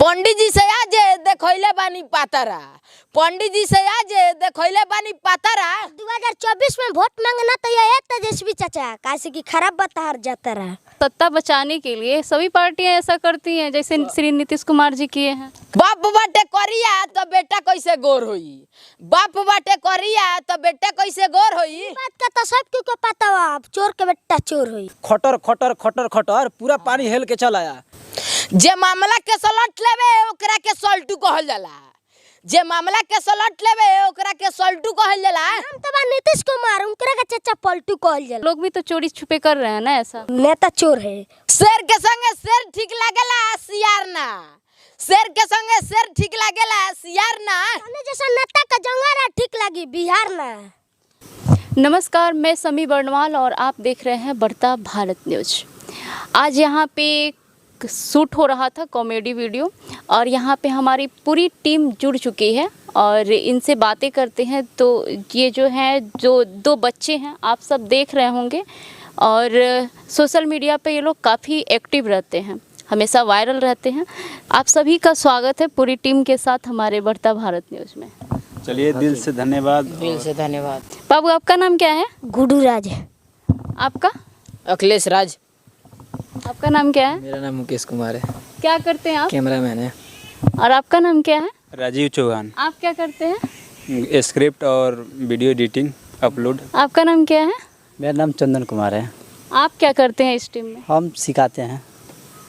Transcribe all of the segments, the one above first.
पंडित जी से आज देखोइले बानी पातारा, पंडित जी से आज देखोइले बानी पातारा। 2024 में वोट मांगना तो ये तेजस्वी चाचा कैसे की खराब बतार जाता रहा। सत्ता बचाने के लिए सभी पार्टियां ऐसा करती हैं जैसे श्री नीतीश कुमार जी किए हैं। बाप बाटे करिया तो बेटा कैसे गोर होई, बाप बाटे करिया तो बेटा कैसे गोर होई। बात का तो सबको को पता है, चोर के बेटा चोर होई। खटर खटर खटर खटर पूरा पानी हेल के चल आया। जे मामला के सलट लेवे ओकरा के सल्टू कहल जाला, जे मामला के सलट लेवे ओकरा के सल्टू कहल जाला। हम तो नीतीश कुमार उनकरा का चाचा पलटू कहल जाला। लोग भी तो चोरी छुपे कर रहे हैं ना, ऐसा नेता चोर है। शेर के संगे शेर ठीक लागेला सियार ना, शेर के संगे शेर ठीक लागेला सियार ना। जैसा नेता का जंगारा ठीक लगी बिहार ना। नमस्कार, मैं समी बर्णवाल और आप देख रहे हैं बढ़ता भारत न्यूज। आज यहाँ पे शूट हो रहा था कॉमेडी वीडियो और यहाँ पे हमारी पूरी टीम जुड़ चुकी है और इनसे बातें करते हैं। तो ये जो है जो दो बच्चे हैं आप सब देख रहे होंगे और सोशल मीडिया पे ये लोग काफ़ी एक्टिव रहते हैं, हमेशा वायरल रहते हैं। आप सभी का स्वागत है पूरी टीम के साथ हमारे बढ़ता भारत न्यूज़ में। चलिए दिल से धन्यवाद। दिल से धन्यवाद। बाबू आपका नाम क्या है? गुडू राज। आपका? अखिलेश राज। आपका नाम क्या है? मेरा नाम मुकेश कुमार है। क्या करते हैं आप? कैमरामैन है। और आपका नाम क्या है? राजीव चौहान। आप क्या करते हैं? स्क्रिप्ट और वीडियो एडिटिंग अपलोड। आपका नाम क्या है? मेरा नाम चंदन कुमार है। आप क्या करते हैं इस टीम में? हम सिखाते हैं।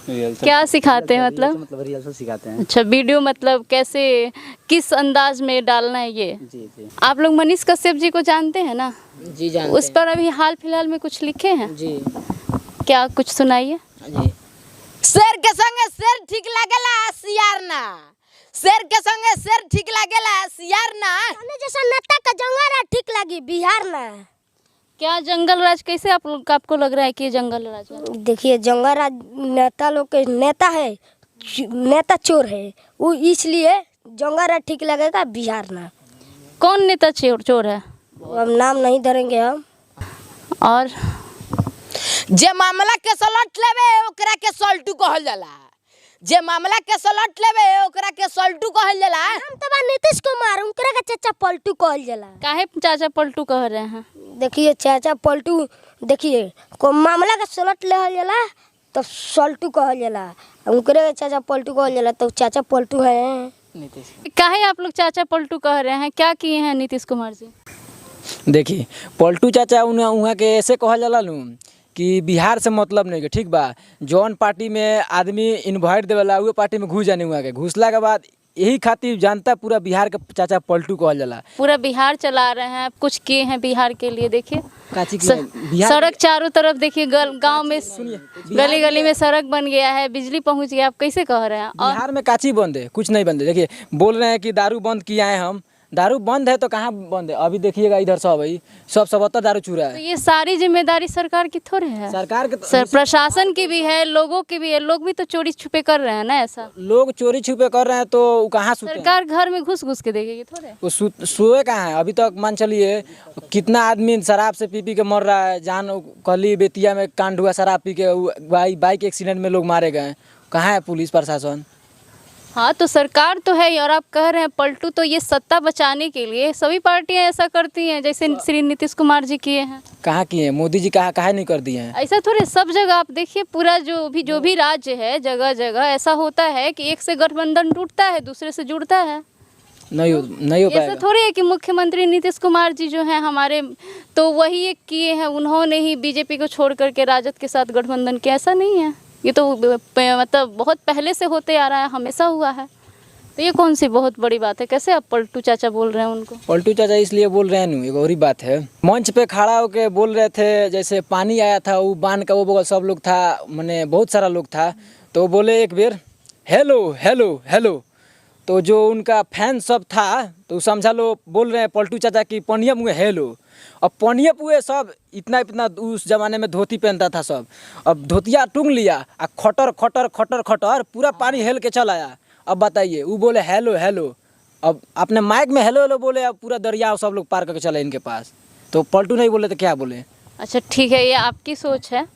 क्या सिखाते हैं मतलब रिहर्सल सिखाते हैं। अच्छा, वीडियो मतलब कैसे किस अंदाज में डालना है ये? जी जी। आप लोग मनीष कश्यप जी को जानते हैं ना? जी जानते उस पर अभी हाल फिलहाल में कुछ लिखे हैं? जी क्या कुछ सुनाइए। जी। शेर के संगे शेर ठीक लागेला सियार ना, शेर के संगे शेर ठीक लागेला सियार ना। जैसा नेता का जंगारा ठीक लगी बिहार ना। क्या जंगल राज कैसे आप लोग आपको लग रहा है कि ये जंगल राज है? देखिए जंगारा नेता लोग के नेता है, नेता चोर है, वो इसलिए जंगारा ठीक लगेगा बिहार ना। कौन नेता चोर है? अब नाम नहीं धरेंगे हम। और जे मामला के सलट लेवे ओकरा के सल्टू कहल जाला, जे मामला के सलट लेवे ओकरा के सल्टू कहल जाला। हम तो नीतीश कुमार उनकरा का चाचा पलटू कहल जाला। काहे चाचा पलटू कह रहे हैं? देखिए चाचा पलटू, देखिए को मामला का सलट ले जाला तो सल्टू कहल जाला, उनकरे का चाचा पलटू कहल जाला तो चाचा पलटू है। काहे आप लोग चाचा पलटू कह रहे हैं? क्या किए हैं नीतीश कुमार जी? देखिए पलटू चाचा उहाँ के ऐसे कहल जाला लू कि बिहार से मतलब नहीं के, ठीक बा। जौन पार्टी में आदमी इन्वाइट देवेला वो पार्टी में घुस जाने हुआ के, घुसला के बाद यही खातिर जानता पूरा बिहार का चाचा पलटू कहल जाला। पूरा बिहार चला रहे हैं, कुछ किए हैं बिहार के लिए। देखिए बिहार सड़क चारों तरफ देखिए, गांव में गली गली में सड़क बन गया है, बिजली पहुंच गया। आप कैसे कह रहे हैं? और बिहार में काची बंद है? कुछ नहीं बंद है। देखिए बोल रहे हैं कि दारू बंद किया है हम, दारू बंद है तो कहाँ बंद है? अभी देखिएगा इधर सब भाई सब दारू चूरा तो है। ये सारी जिम्मेदारी सरकार की थोड़े है? सरकार के सर प्रशासन की भी है, लोगों की भी है। लोग भी तो चोरी छुपे कर रहे हैं ना, ऐसा लोग चोरी छुपे कर रहे हैं तो कहाँ सोते हैं? सरकार घर में घुस घुस के देखेगी थोड़े। वो सोए कहाँ है? अभी तक मान चलिए कितना आदमी शराब से पी के मर रहा है। जान कली बेतिया में कांड हुआ शराब पी के, बाइक एक्सीडेंट में लोग मारे गए। कहाँ है पुलिस प्रशासन? हाँ तो सरकार तो है ही, और आप कह रहे हैं पलटू। तो ये सत्ता बचाने के लिए सभी पार्टियां ऐसा करती हैं जैसे श्री नीतीश कुमार जी किए हैं। कहाँ किए हैं? मोदी जी काहे नहीं कर दिए हैं? ऐसा थोड़े सब जगह आप देखिए, पूरा जो भी राज्य है जगह जगह ऐसा होता है कि एक से गठबंधन टूटता है दूसरे से जुड़ता है। नहीं हो ऐसा पाएगा। थोड़ी है कि मुख्यमंत्री नीतीश कुमार जी जो हैं हमारे, तो वही एक किए हैं, उन्होंने ही बीजेपी को छोड़ करके राजद के साथ गठबंधन किया। ऐसा नहीं है, ये तो मतलब बहुत पहले से होते आ रहा है, हमेशा हुआ है। तो ये कौन सी बहुत बड़ी बात है? कैसे आप पलटू चाचा बोल रहे हैं उनको? पलटू चाचा इसलिए बोल रहे हैं। एक और ही बात है, मंच पे खड़ा होके बोल रहे थे जैसे पानी आया था वो बांध का, वो बगल सब लोग था, मैंने बहुत सारा लोग था, तो बोले एक बेर हेलो हेलो हेलो, तो जो उनका फैन सब था तो समझा लो बोल रहे हैं पलटू चाचा की पनिया मुँह हेलो। अब पनिया पुए सब इतना उस जमाने में धोती पहनता था सब, अब धोतिया टूंग लिया और खटर खटर खटर खटर पूरा पानी हेल के चल आया। अब बताइए, वो बोले हेलो हेलो, अब अपने माइक में हेलो हेलो बोले, अब पूरा दरिया सब लोग पार करके चले इनके पास। तो पलटू नहीं बोले तो क्या बोले? अच्छा ठीक है, ये आपकी सोच है।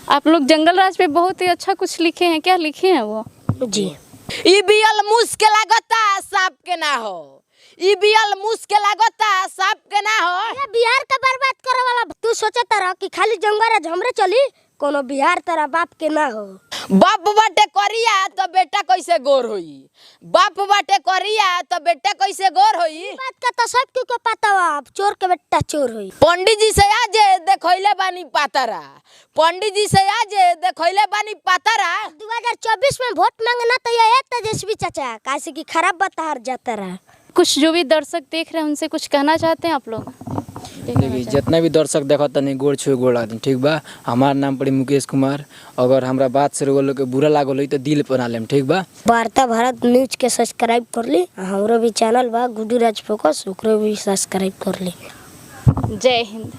आप लोग जंगल राज पे बहुत ही अच्छा कुछ लिखे हैं। क्या लिखे हैं वो? जी ई बियल मुस के लागता सांप के ना हो, ई बियल मुस के लागता सांप के ना हो। ये बिहार का बर्बाद करे वाला तू सोचता रह कि खाली जंगल झमरे चली, कोनो बिहार तेरा बाप के ना हो। बाप बाटे करिया तो बेटा कैसे गोर होई, बाप बाटे करिया तो बेटा कैसे गोर होई। बात का तो सब को पता बा, चोर के बेटा चोर होई। पंडित जी से आज देखैले बानी पातारा, पंडित जी से आज देखैले बानी पातारा। 2024 में वोट मांगना तो ये तेजस्वी चाचा, काशी की खराब बता जाता रहा। कुछ जो भी दर्शक देख रहे हैं उनसे कुछ कहना चाहते हैं आप लोग? देखिए जितना भी दर्शक देखा तनी गोड़ छुए गोड़ आदमी, ठीक बा। हमार नाम पड़ी मुकेश कुमार। अगर हमरा बात से लोग के बुरा लागल होई तो दिल पर ना लेम, ठीक बा। वार्ता भारत न्यूज के सब्सक्राइब कर ली, हमरो भी चैनल बा गुड्डू राज फोकस, ओकरो भी सब्सक्राइब कर ली। जय हिंद।